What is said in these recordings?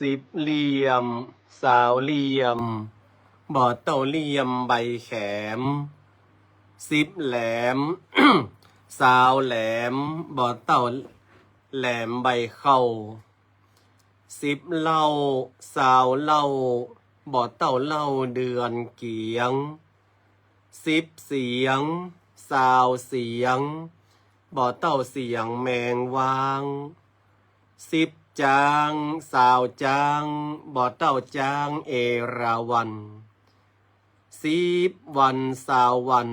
สิบเหลี่ยมสาวเหลี่ยมบ่เต้าเหลี่ยมใบแขมสิบแหลม สาวแหลมบ่เต้าแหลมใบเข้าสิบเล่าสาวเล่าบ่เต้าเล่าเดือนเกียงสิบเสียงสาวเสียงบ่เต้าเสียงแมงวางสิบจางสาวจางบ่เต้าจางเอราวันสิบวันสาววัน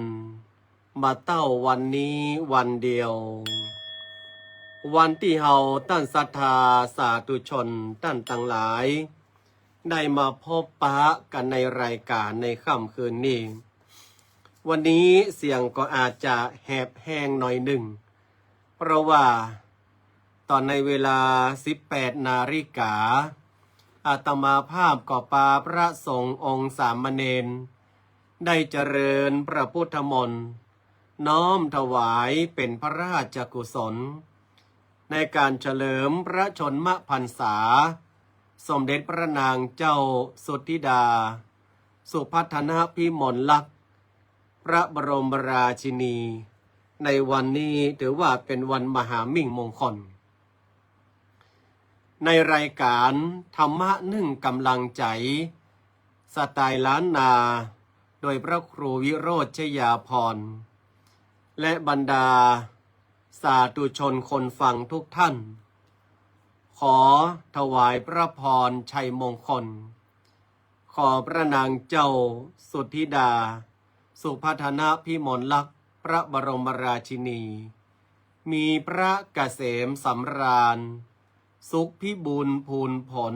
บ่เต้าวันนี้วันเดียววันที่เฮาตั้นศรัทธาสาธุชนตั้นทั้งหลายได้มาพบปะกันในรายการในค่ำคืนนี้วันนี้เสียงก็อาจจะแหบแห้งหน่อยหนึ่งเพราะว่าตอนในเวลา 18 นาฬิกาอาตมาภาพก็ปาพระสงฆ์องค์สามเณรได้เจริญพระพุทธมนต์น้อมถวายเป็นพระราชกุศลในการเฉลิมพระชนมพรรษาสมเด็จพระนางเจ้าสุทธิดาสุพัฒนพิมลลักษณ์พระบรมราชินีในวันนี้ถือว่าเป็นวันมหามิ่งมงคลในรายการธรรมะนึ่งกำลังใจสไตล์ล้านนาโดยพระครูวิโรจน์ชยาภรณ์และบรรดาสาธุชนคนฟังทุกท่านขอถวายพระพรชัยมงคลขอพระนางเจ้าสุทธิดาสุพัฒนพิมลลักษณ์พระบรมราชินีมีพระเกษมสำราญสุขพิบูลพูนผล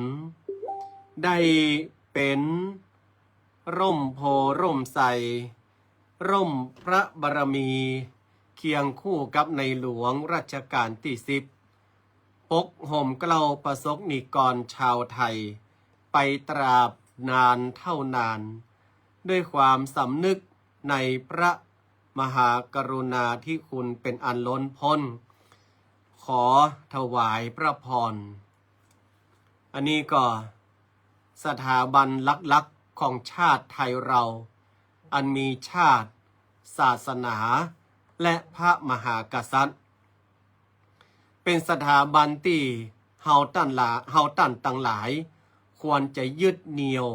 ได้เป็นร่มโพร่มใสร่มพระบารมีเคียงคู่กับในหลวงรัชกาลที่10ปกห่มเกล้าประสบนิกรชาวไทยไปตราบนานเท่านานด้วยความสำนึกในพระมหากรุณาธิคุณเป็นอันล้นพ้นขอถวายพระพรอันนี้ก็สถาบันลักๆของชาติไทยเราอันมีชาติศาสนาและพระมหากษัตริย์เป็นสถาบันที่เฮาตั้นตั้งหลายควรจะยึดเหนี่ยว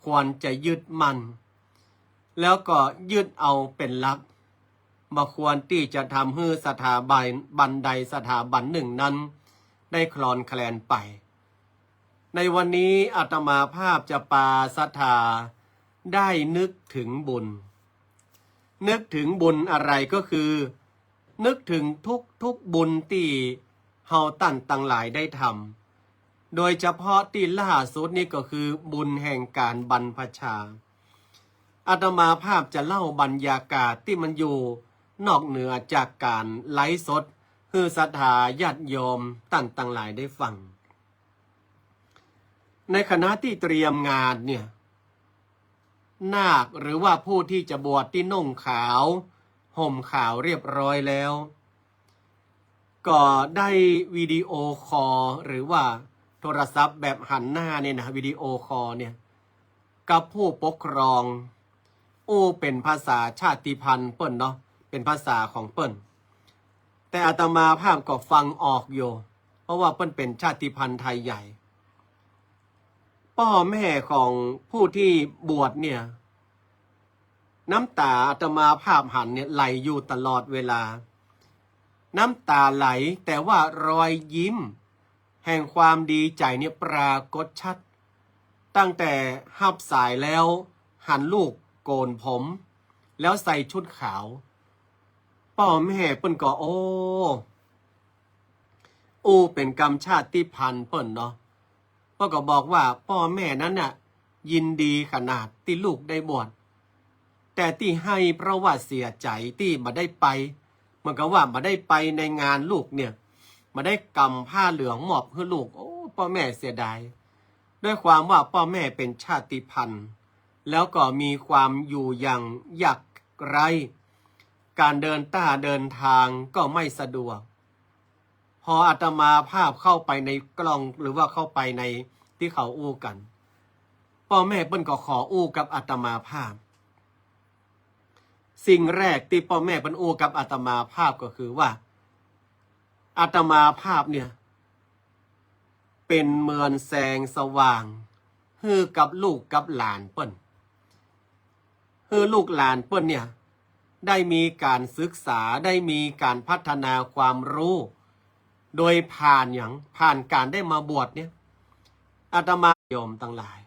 ควรจะยึดมั่นแล้วก็ยึดเอาเป็นหลักมาควรที่จะทำให้สถาบันใดสถาบันหนึ่งนั้นได้คลอนแคลนไปในวันนี้อาตมาภาพจะปาศรัทธาได้นึกถึงบุญนึกถึงบุญอะไรก็คือนึกถึงทุกบุญที่เฮาตั้งหลายได้ทำโดยเฉพาะที่ล่าสุดนี่ก็คือบุญแห่งการบรรพชาอาตมาภาพจะเล่าบรรยากาศที่มันอยู่นอกเหนือจากการไลฟ์สดคือศรัทธาญาติโยมตั้งหลายได้ฟังในคณะที่เตรียมงานเนี่ยนาคหรือว่าผู้ที่จะบวชที่นุ่งขาวห่มขาวเรียบร้อยแล้วก็ได้วิดีโอคอลหรือว่าโทรศัพท์แบบหันหน้าเนี่ยนะวิดีโอคอลเนี่ยกับผู้ปกครองเป็นภาษาชาติพันธุ์เปิ้นเนาะเป็นภาษาของเปิ้นแต่อาตมาภาพก็ฟังออกอยู่ เพราะว่าเปิ้นเป็นชาติพันธุ์ไทยใหญ่พ่อแม่ของผู้ที่บวชเนี่ยน้ำตาอาตมาภาพหันเนี่ยไหลอยู่ตลอดเวลาน้ำตาไหลแต่ว่ารอยยิ้มแห่งความดีใจเนี่ยปรากฏชัดตั้งแต่หับสายแล้วหันลูกโกนผมแล้วใส่ชุดขาวพ่อแม่เปิ้นก็เป็นกรรมชาติพันธุ์เปิ้นเนาะพ่อก็บอกว่าพ่อแม่นั้นน่ะยินดีขนาดที่ลูกได้บวชแต่ที่ให้เพราะว่าเสียใจที่มาได้ไปเหมือนกับว่ามาได้ไปในงานลูกเนี่ยมาได้กำผ้าเหลืองมอบให้ลูกพ่อแม่เสียดายด้วยความว่าพ่อแม่เป็นชาติพันธุ์แล้วก็มีความอยู่อย่างยากไร้การเดินทางก็ไม่สะดวกพออาตมาภาพเข้าไปในกล่องหรือว่าเข้าไปในที่เขาอู้กันพ่อแม่เปิ้นก็ขออู้กับอาตมาภาพสิ่งแรกที่พ่อแม่เปิ้นอู้กับอาตมาภาพก็คือว่าอาตมาภาพเนี่ยเป็นเหมือนแสงสว่างฮือกับลูกกับหลานเปิ้นฮือลูกหลานเปิ้นเนี่ยได้มีการศึกษาได้มีการพัฒนาความรู้โดยผ่านการได้มาบวชเนี่ยอาตมาโยมทั้งหลาย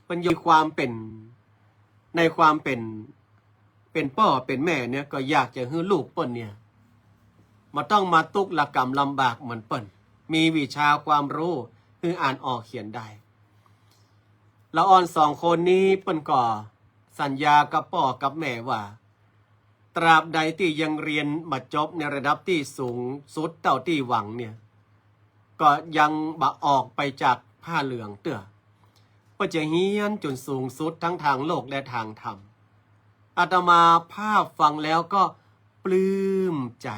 มันอยู่ความเป็นในความเป็นพ่อเป็นแม่เนี่ยก็อยากจะให้ลูกเปิ้นเนี่ยมาต้องมาตุกละกรรมลำบากเหมือนเปิ้นมีวิชาความรู้คืออ่านออกเขียนได้ละอ่อนสองคนนี้เปิ้นก็สัญญากับพ่อกับแม่ว่าตราบใดที่ยังเรียนมาจบในระดับที่สูงสุดเท่าที่หวังเนี่ยก็ยังบ่ออกไปจากผ้าเหลืองเตื้อก็จะเฮียนจนสูงสุดทั้งทางโลกและทางธรรมอาตมาภาพฟังแล้วก็ปลื้มใจ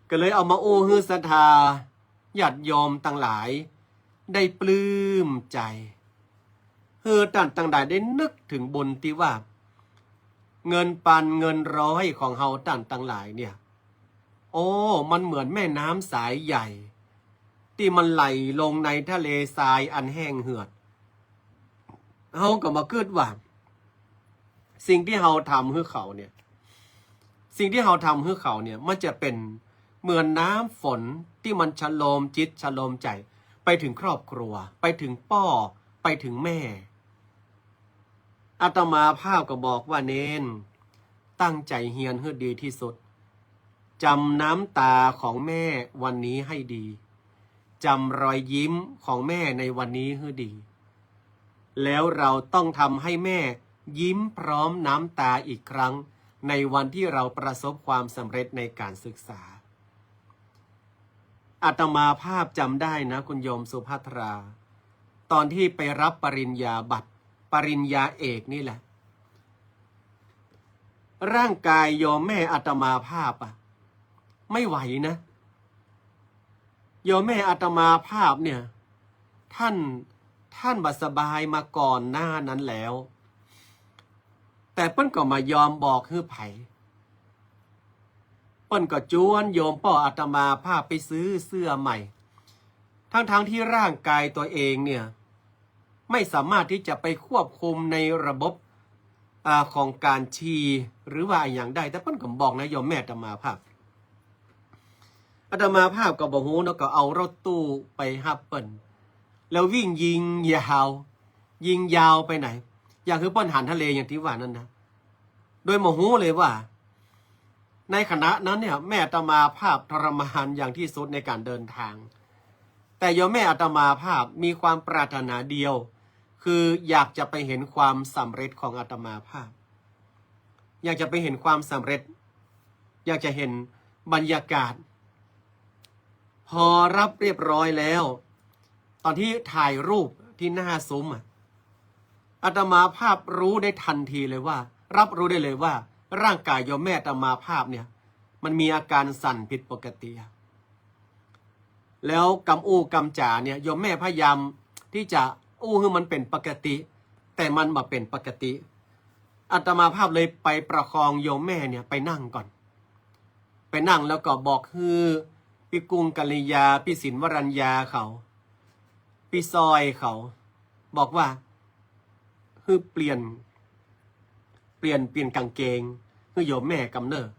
ก็เลยเอามาโอ้ฮือศรัทธาญาติโยมทั้งหลายได้ปลื้มใจฮือท่านทั้งหลายได้นึกถึงบุญที่ว่าเงินปันเงินร้อยของเฮาท่านทั้งหลายเนี่ยมันเหมือนแม่น้ำสายใหญ่ที่มันไหลลงในทะเลทรายอันแห้งเหือดเฮาก็มาคิดว่าสิ่งที่เฮาทำให้เขาเนี่ยมันจะเป็นเหมือนน้ำฝนที่มันชโลมจิตชโลมใจไปถึงครอบครัวไปถึงพ่อไปถึงแม่อาตมาภาพก็บอกว่าเน้นตั้งใจเฮียนให้ดีที่สุดจำน้ำตาของแม่วันนี้ให้ดีจำรอยยิ้มของแม่ในวันนี้ให้ดีแล้วเราต้องทำให้แม่ยิ้มพร้อมน้ำตาอีกครั้งในวันที่เราประสบความสำเร็จในการศึกษาอาตมาภาพจำได้นะคุณโยมสุภัทรา ตอนที่ไปรับปริญญาบัตรปริญญาเอกนี่แหละร่างกายโยมแม่อาตมาภาพไม่ไหวนะโยมแม่อาตมาภาพเนี่ยท่านบัสบายมาก่อนหน้านั้นแล้วแต่เปิ้นก็มายอมบอกฮื้อไผเปิ้นก็จวนโยมป่ออาตมาภาพไปซื้อเสื้อใหม่ทั้งที่ร่างกายตัวเองเนี่ยไม่สามารถที่จะไปควบคุมในระบบของการชีหรือว่าอย่างใดแต่เปิ้นก็บอกนะโยมแม่อาตมาภาพก็บอกฮู้แล้วก็เอารถตู้ไปรับเปิ้นแล้ววิ่งยิงยาวไปไหนอย่างคือเปิ้นหันทะเลอย่างที่ว่านั่นนะโดยโมโหเลยว่าในขณะนั้นเนี่ยแม่อาตมาภาพทรมานอย่างที่สุดในการเดินทางแต่โยมแม่อาตมาภาพมีความปรารถนาเดียวคืออยากจะไปเห็นความสำเร็จของอาตมาภาพอยากจะไปเห็นความสำเร็จอยากจะเห็นบรรยากาศพอรับเรียบร้อยแล้วตอนที่ถ่ายรูปที่หน้าซุ้มอาตมาภาพรู้ได้ทันทีเลยว่ารับรู้ได้เลยว่าร่างกายโยมแม่อาตมาภาพเนี่ยมันมีอาการสั่นผิดปกติแล้วกำอู้กำจ่าเนี่ยโยมแม่พยายามที่จะอู้ให้มันเป็นปกติแต่มันมาเป็นปกติอาตมาภาพเลยไปประคองโยมแม่เนี่ยไปนั่งก่อนไปนั่งแล้วก็บอกคือ พี่กุ้งกัลยาพี่ศิลวรัญญาเขาพี่ซอยเขาบอกว่าคือเปลี่ยนกางเกงคือโยมแม่กำเนิด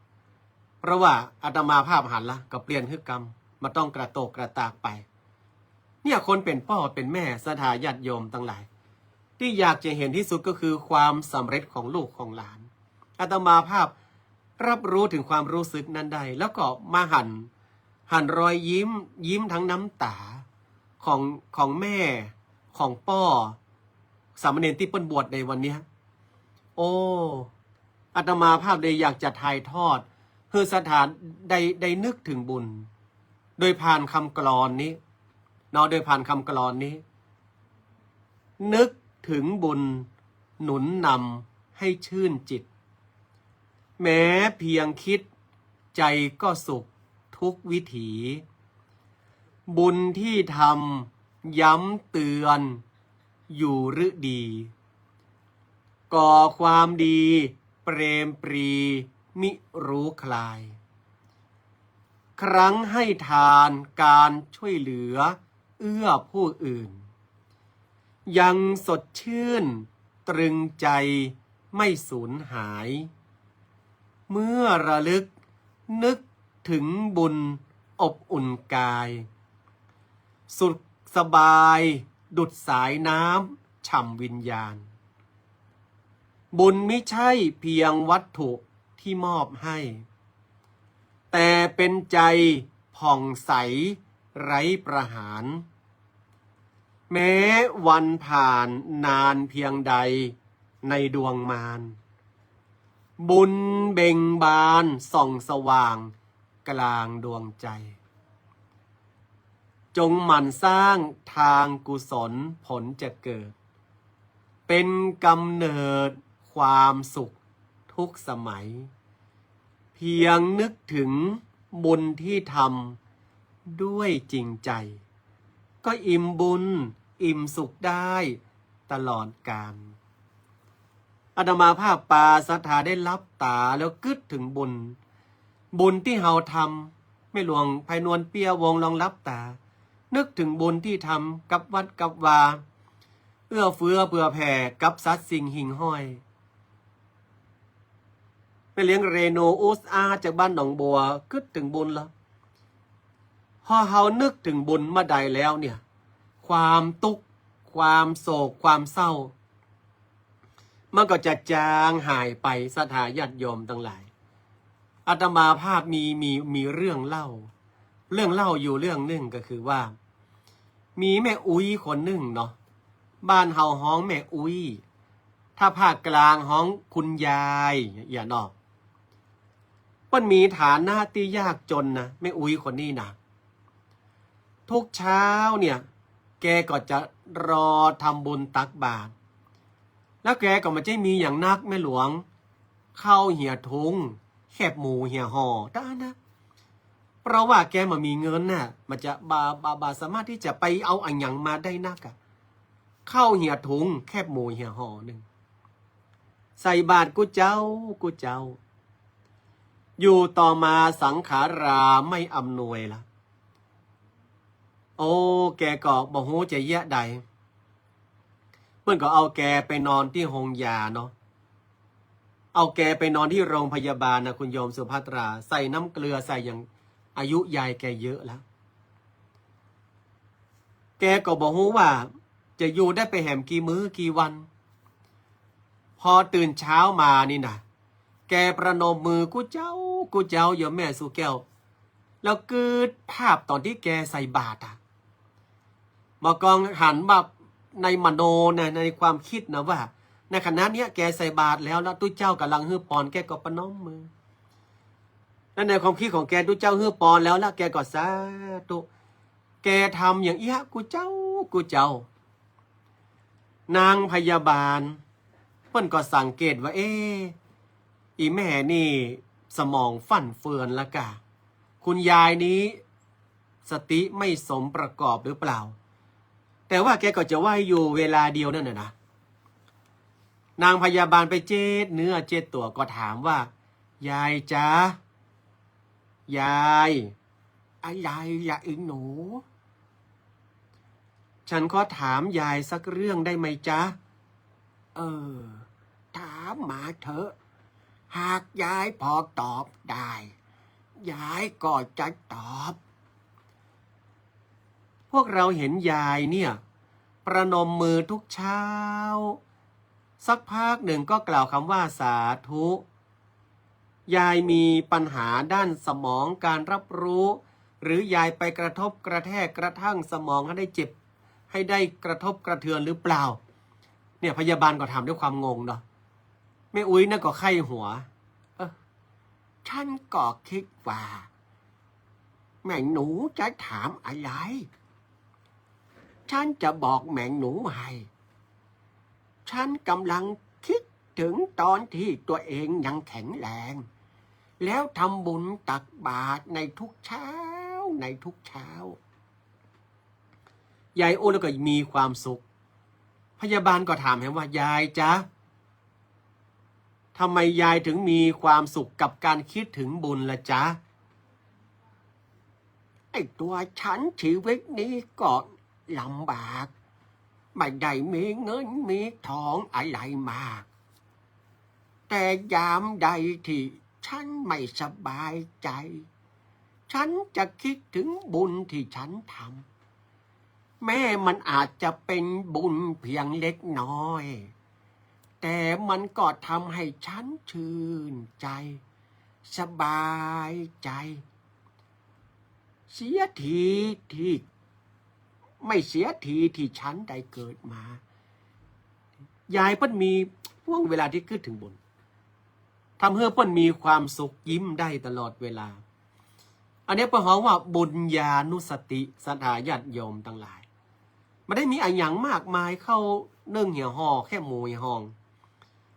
เพราะว่าอาตมาภาพหันละก็เปลี่ยนคือกรรมมาต้องกระโตกกระตากไปเนี่ยคนเป็นพ่อเป็นแม่ศรัทธาญาติโยมทั้งหลายที่อยากจะเห็นที่สุดก็คือความสำเร็จของลูกของหลานอาตมาภาพรับรู้ถึงความรู้สึกนั้นได้แล้วก็มาหันรอยยิ้มทั้งน้ำตาของแม่ของป้อสามเณรที่เปิ้นบวชในวันนี้โอ้อาตมาภาพได้อยากจะถ่ายทอดเพื่อสถานได้นึกถึงบุญโดยผ่านคำกลอนนี้เนาะโดยผ่านคำกลอนนี้นึกถึงบุญหนุนนำให้ชื่นจิตแม้เพียงคิดใจก็สุขทุกวิถีบุญที่ทำย้ำเตือนอยู่หรือดีก่อความดีเปรมปรีมิรู้คลายครั้งให้ทานการช่วยเหลือเอื้อผู้อื่นยังสดชื่นตรึงใจไม่สูญหายเมื่อระลึกนึกถึงบุญอบอุ่นกายสุขสบายดุจสายน้ำฉ่ำวิญญาณบุญไม่ใช่เพียงวัตถุที่มอบให้แต่เป็นใจผ่องใสไร้ประหารแม้วันผ่านนานเพียงใดในดวงมารบุญเบ่งบานส่องสว่างกลางดวงใจจงหมั่นสร้างทางกุศลผลจะเกิดเป็นกำเนิดความสุขทุกสมัยเพียงนึกถึงบุญที่ทำด้วยจริงใจก็อิ่มบุญอิ่มสุขได้ตลอดกาลอาตมาภาพปาศรัทธาได้รับตาแล้วกึดถึงบุญที่เฮาทำไม่หลวงภายนวลเปียวงลองรับตานึกถึงบุญที่ทำกับวัดกับวาเอื้อเฟื้อเผื่อแผ่กับสัตว์สิ่งหิ่งห้อยไปเลี้ยงเรโนอุสอาจากบ้านหนองบัวกึดถึงบุญแล้วพอเฮานึกถึงบุญมาใดแล้วเนี่ยความทุกข์ความโศกความเศร้ามันก็จะจางหายไปศรัทธาญาติโยมทั้งหลายอาตมาภาพมีเรื่องเล่าอยู่เรื่องหนึ่งก็คือว่ามีแม่อุ้ยคนหนึ่งเนาะบ้านเฮาฮ้องแม่อุ้ยถ้าภาคกลางฮ้องคุณยายอย่านอกมันมีฐานะที่ยากจนนะแม่อุ้ยคนนี้นะทุกเช้าเนี่ยแกก็จะรอทำบุญตักบาตรแล้วแกก็ไม่ใช่มีอย่างนักแม่หลวงเข้าเหี่ยทุงแคบหมูเหี่ยห่อได้นะเพราะว่าแกมามีเงินน่ะมันจะบาสามารถที่จะไปเอาอันหยังมาได้นักอะเข้าเหี่ยทุงแคบหมูเหี่ยห่อหนึ่งใส่บาตรกูเจ้าอยู่ต่อมาสังขาราไม่อำนวยละโอ้แกก็บอกโหจะแย่ใดเพื่อนก็เอาแกไปนอนที่โรงยาเนาะเอาแกไปนอนที่โรงพยาบาลนะคุณโยมสุภัตราใส่น้ำเกลือใส่อย่างอายุยายแกเยอะแล้วแกก็บอกโหว่าจะอยู่ได้ไปแหมกี่มื้อกี่วันพอตื่นเช้ามานี่นะแกประนมมือกูเจ้าโยมแม่สู่แก้วแล้วเกิดภาพตอนที่แกใส่บาตรอะมากองหันแบบในมโนนะในความคิดนะว่าในขณะนี้แกใส่บาตรแล้วตุ้ยเจ้ากำลังฮื้อปอนแกก็ประนมมือนั่นในความคิดของแกตุ้ยเจ้าฮื้อปอนแล้วแกก็สาธุแกทำอย่างเอี้ยกูเจ้านางพยาบาลเพิ่นก็สังเกตว่าอีแม่นี่สมองฟั่นเฟือนละกะคุณยายนี้สติไม่สมประกอบหรือเปล่าแต่ว่าแกก็จะไหวอยู่เวลาเดียวนั่นนะนางพยาบาลไปเจ็ดเนื้อเจ็ดตัวก็ถามว่ายายจ๊ะยาย อะไรอย่าไอ้หนู ฉันขอถามยายสักเรื่องได้ไหมจ๊ะถามมาเถอะหากยายพอตอบได้ยายก็จะตอบ พวกเราเห็นยายเนี่ยประนมมือทุกเช้าสักพักหนึ่งก็กล่าวคำว่าสาธุยายมีปัญหาด้านสมองการรับรู้หรือยายไปกระทบกระแทกกระทั่งสมองให้ได้เจ็บให้ได้กระทบกระเทือนหรือเปล่าเนี่ยพยาบาลก็ถามด้วยความงงเนาะแม่อุ้ยนั่นก็ไข้หัวฉันก็คิดว่าแม่หนูจะถามอะไรฉันจะบอกแม่หนูให้ฉันกำลังคิดถึงตอนที่ตัวเองยังแข็งแรงแล้วทำบุญตักบาตรในทุกเช้ายายโอ้แล้วก็มีความสุขพยาบาลก็ถามว่ายายจ๊ะทำไมยายถึงมีความสุขกับการคิดถึงบุญล่ะจ๊ะไอ้ตัวฉันชีวิตนี้ก็ลำบากไม่ได้มีเงินมีทองอะไรมากแต่ยามใดที่ฉันไม่สบายใจฉันจะคิดถึงบุญที่ฉันทำแม้มันอาจจะเป็นบุญเพียงเล็กน้อยแต่มันก็ทำให้ฉันชื่นใจสบายใจเสียทีที่ไม่เสียทีที่ฉันได้เกิดมายายเปิ้นมีห่วงเวลาที่คิดถึงบุญทำให้เปิ้นมีความสุขยิ้มได้ตลอดเวลาอันนี้เปิ้นฮ้องว่าบุญญานุสติศรัทธาญาติโยมทั้งหลายไม่ได้มีอะไรอย่างมากมายเข้าเนื่องเหี่ยวห่อแค่หมู่ห้อง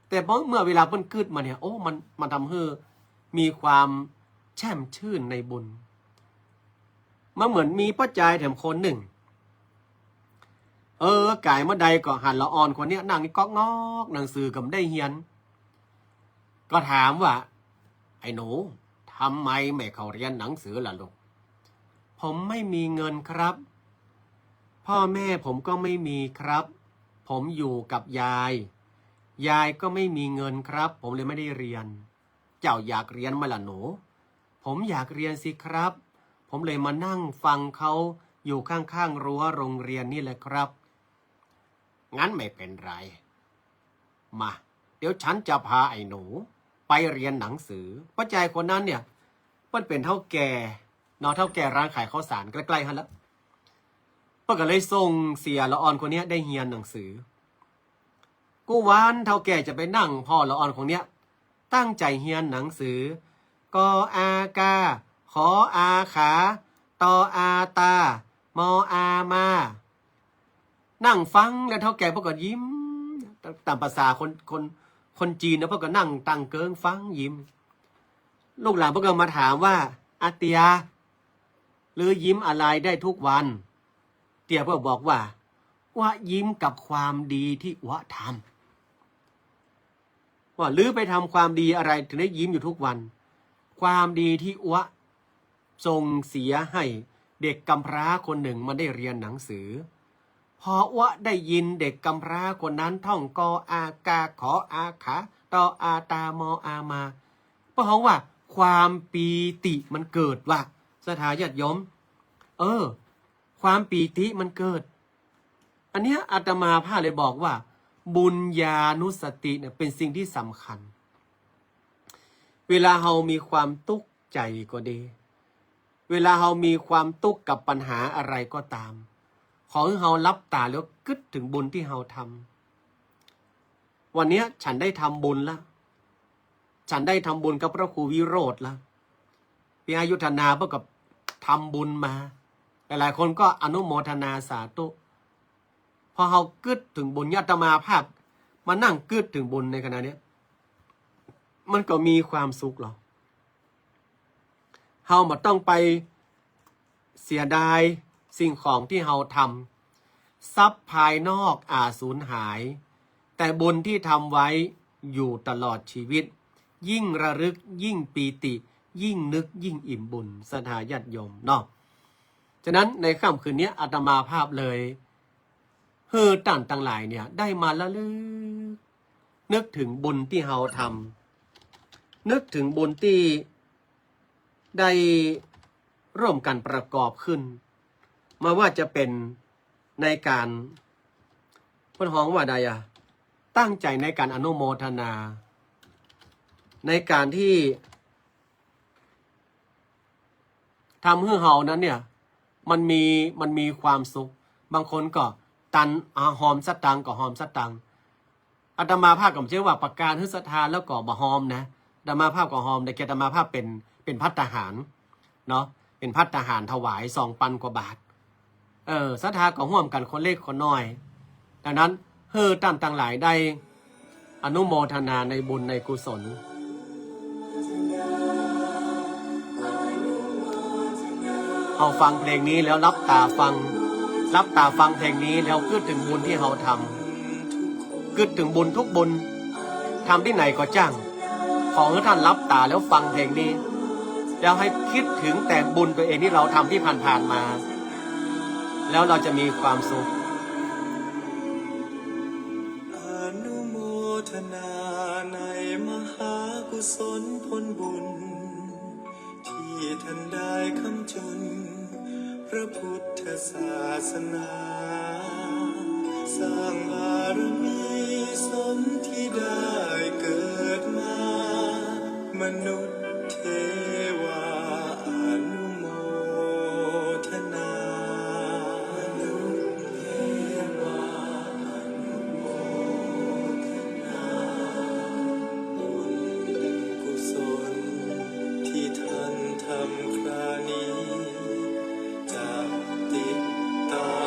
แต่เมื่อเวลาเปิ้นคิดมาเนี่ยโอ้มันทำให้มีความแช่มชื่นในบุญมันเหมือนมีป้าจายแถมคนหนึ่งไก่เมื่อใดก็หันละอ่อนคนนี้นั่งนี่ก๊อกงอกหนังสือกับได้เฮียนก็ถามว่าไอ้หนูทำไมไม่เข้าเรียนหนังสือล่ะลูกผมไม่มีเงินครับพ่อแม่ผมก็ไม่มีครับผมอยู่กับยายก็ไม่มีเงินครับผมเลยไม่ได้เรียนเจ้าอยากเรียนไหมล่ะหนูผมอยากเรียนสิครับผมเลยมานั่งฟังเขาอยู่ข้างๆรั้วโรงเรียนนี่แหละครับงั้นไม่เป็นไรมาเดี๋ยวฉันจะพาไอ้หนูไปเรียนหนังสือป้าใจคนนั้นเนี่ยมันเป็นเท่าแก่เนาะเท่าแก่ร้านขายข้าวสารใกล้ๆฮั่นแล้วป้าก็เลยส่งเสียละอ่อนคนนี้ได้เรียนหนังสือกูวันเท่าแก่จะไปนั่งพ่อละอ่อนคนเนี้ยตั้งใจเรียนหนังสือกออากาขออาขาตออาตามออามานั่งฟังแล้วเท่าแก่พวกก็ยิ้มตามภาษาคนจีนนะพวกก็นั่งตั้งเกิงฟังยิ้มลูกหลานพวกก็มาถามว่าอาเตียหรือยิ้มอะไรได้ทุกวันเตียพวกบอกว่ายิ้มกับความดีที่ทำว่าหรือไปทำความดีอะไรถึงได้ยิ้มอยู่ทุกวันความดีที่ส่งเสียให้เด็กกำพร้าคนหนึ่งมันได้เรียนหนังสือพอได้ยินเด็กกำพร้าคนนั้นท่องกออากาขออาขาตออาตามออามาเพราะว่าความปีติมันเกิดว่าสถาญาติโยมความปีติมันเกิดอันเนี้ยอาตมาพาเลยบอกว่าบุญญานุสติเนี่ยเป็นสิ่งที่สำคัญเวลาเรามีความทุกข์ใจก็ดีเวลาเรามีความทุกข์กับปัญหาอะไรก็ตามขอให้เรารับตาแล้วคิดถึงบุญที่เราทำวันนี้ฉันได้ทำบุญแล้วฉันได้ทำบุญกับพระครูวิโรธแล้วพี่อายุธนาเพื่อกับทำบุญมาหลายๆคนก็อนุโมทนาสาธุพอเราคิดถึงบุญอาตมาภาพมานั่งคิดถึงบุญในขณะนี้มันก็มีความสุขหรอเราไม่ต้องไปเสียดายสิ่งของที่เราทำทรัพย์ภายนอกสูญหายแต่บุญที่ทำไว้อยู่ตลอดชีวิตยิ่งระลึกยิ่งปีติยิ่งนึกยิ่งอิ่มบุญศรัทธาญาติโยมเนาะ ฉะนั้นในค่ำคืนนี้อาตมาภาพเลยเฮือต่างต่างหลายเนี่ยได้มาละลึกนึกถึงบุญที่เราทำนึกถึงบุญที่ได้ร่วมกันประกอบขึ้นมาว่าจะเป็นในการพ้นห้องว่าใดตั้งใจในการอนุโมทนาในการที่ทำให้เฮานั้นเนี่ยมันมีความสุขบางคนก็ตันหอมสตังก็หอมสตังอาตมาภาพก็เชื่อว่าประการฮึศทานแล้วก็บ่หอมนะอาตมาภาพก็หอมแต่แกอาตมาภาพเป็นภัตตาหารเนาะเป็นภัตตาหารถวาย2,000 กว่าบาทศรัทธาก็ร่วมกันคนเล็กคนน้อยดังนั้นท่านต่างหลายได้อนุโมทนาในบุญในกุศลเอาฟังเพลงนี้แล้วรับตาฟังเพลงนี้แล้วคิดถึงบุญที่เราทำคิดถึงบุญทุกบุญทำที่ไหนก็จ้างขอให้ท่านรับตาแล้วฟังเพลงนี้แล้วให้คิดถึงแต่บุญตัวเองที่เราทำที่ผ่านๆมาแล้วเราจะมีความสุขอนุโมทนาในมหากุศลผลบุญที่ท่านได้คำจุนพระพุทธศาสนาสร้างบารมีสมที่ได้เกิดมามนุษย์เทวาอนุโมทนามนุษย์เทวาอนุโมทนาบุญกุศลที่ท่านทำครานี้จะติดตา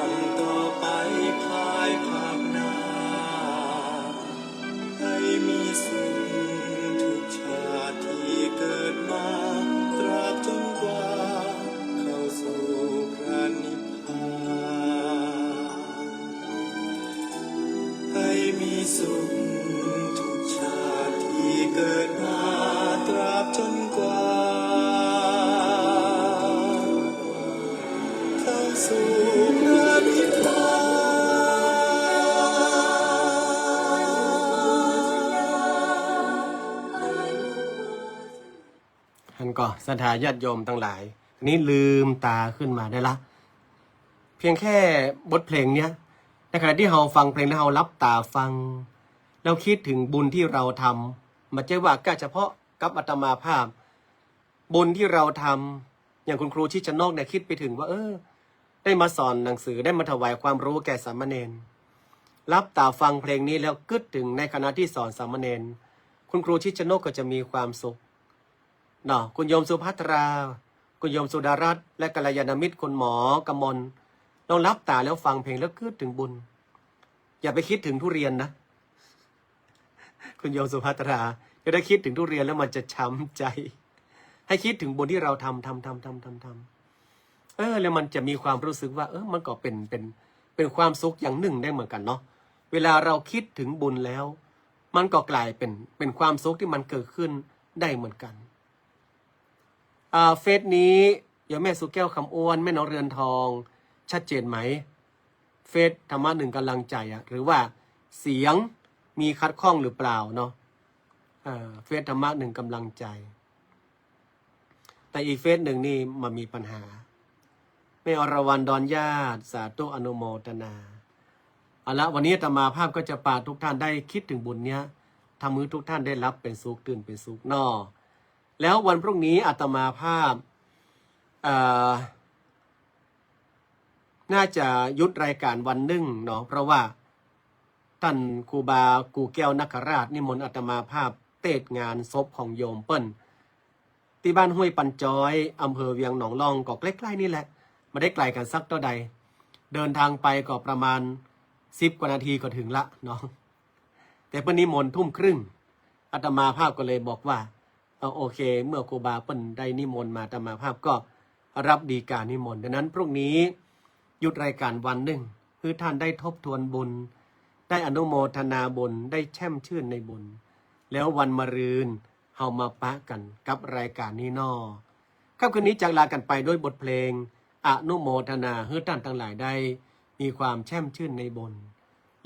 มต่อไปภายภาคหน้าให้มีสุขทุกชาติที่เกิดมาตราบจนกว่าเข้าสู่พระนิพพานให้มีสุขทุกชาติที่เกิดมาตราบจนกว่าเข้าสู่พระนิพพานท่านก็ศรัทธาญาติโยมทั้งหลายนี้ลืมตาขึ้นมาได้ละเพียงแค่บทเพลงเนี้ยในขณะที่เราฟังเพลงแล้วเรารับตาฟังแล้วคิดถึงบุญที่เราทำมาเจว่าก็เฉพาะกับอาตมาภาพบุญที่เราทำอย่างคุณครูชิชนกเนี่ยคิดไปถึงว่าได้มาสอนหนังสือได้มาถวายความรู้แก่สามเณรรับตาฟังเพลงนี้แล้วคิดถึงในคณะที่สอนสามเณรคุณครูชิชนกก็จะมีความสุขเนาะคุณโยมสุภัทรา คุณโยมสุดารัตน์และกัลยาณมิตรคุณหมอกมลลองรับตาแล้วฟังเพลงแล้วคิดถึงบุญอย่าไปคิดถึงทุเรียนนะคุณโยมสุภัทราจะได้คิดถึงทุเรียนแล้วมันจะช้ำใจให้คิดถึงบุญที่เราทำแล้วมันจะมีความรู้สึกว่ามันก็เป็นความสุขอย่างหนึ่งได้เหมือนกันเนาะเวลาเราคิดถึงบุญแล้วมันก็กลายเป็นความสุขที่มันเกิดขึ้นได้เหมือนกันเฟซนี้โยมแม่สุแก้วคำอ้วนแม่น้องเรือนทองชัดเจนไหมเฟซธรรมะหนึ่งกำลังใจหรือว่าเสียงมีคัดข้องหรือเปล่าเนาะเฟซธรรมะหนึ่งกำลังใจแต่อีกเฟซหนึ่งนี่มันมีปัญหาแม่อรวรรณดอนญาติสาธุอนุโมทนาเอาละวันนี้อาตมาภาพก็จะพาทุกท่านได้คิดถึงบุญเนี้ยทำมือทุกท่านได้รับเป็นสุขตื่นเป็นสุขนอแล้ววันพรุ่งนี้อาตมาภาพน่าจะยุดรายการวันหนึ่งเนาะเพราะว่าท่านครูบากูแก้วนคราชนิมนต์อาตมาภาพเตดงานศพของโยมเปิ้ลที่บ้านห้วยปันจอยอำเภอเวียงหนองรองก็ใกล้ๆนี่แหละไม่ได้ไกลกันสักเท่าใดเดินทางไปก็ประมาณ10 กว่านาทีก็ถึงละเนาะแต่เปิ้ลนิมนต์ 20:30อาตมาภาพก็เลยบอกว่าโอเคเมื่อครูบาเปิ้ลได้นิมนต์มาอาตมาภาพก็รับดีการนิมนต์ดังนั้นพรุ่งนี้หยุดรายการวันหนึ่งเพื่อท่านได้ทบทวนบุญได้อนุโมทนาบุญได้แช่มชื่นในบุญแล้ววันมะรืนเฮามาปะกันกับรายการนี้นอค่ำคืนนี้จากลากันไปด้วยบทเพลงอ อนุโมทนาให้ท่านทั้งหลายได้มีความแช่มชื่นในบุญ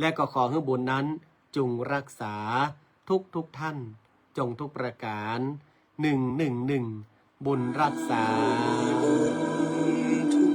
และก็ขอให้บุญนั้นจงรักษาทุกท่านจงทุกประการ111บุญรักษา ทุก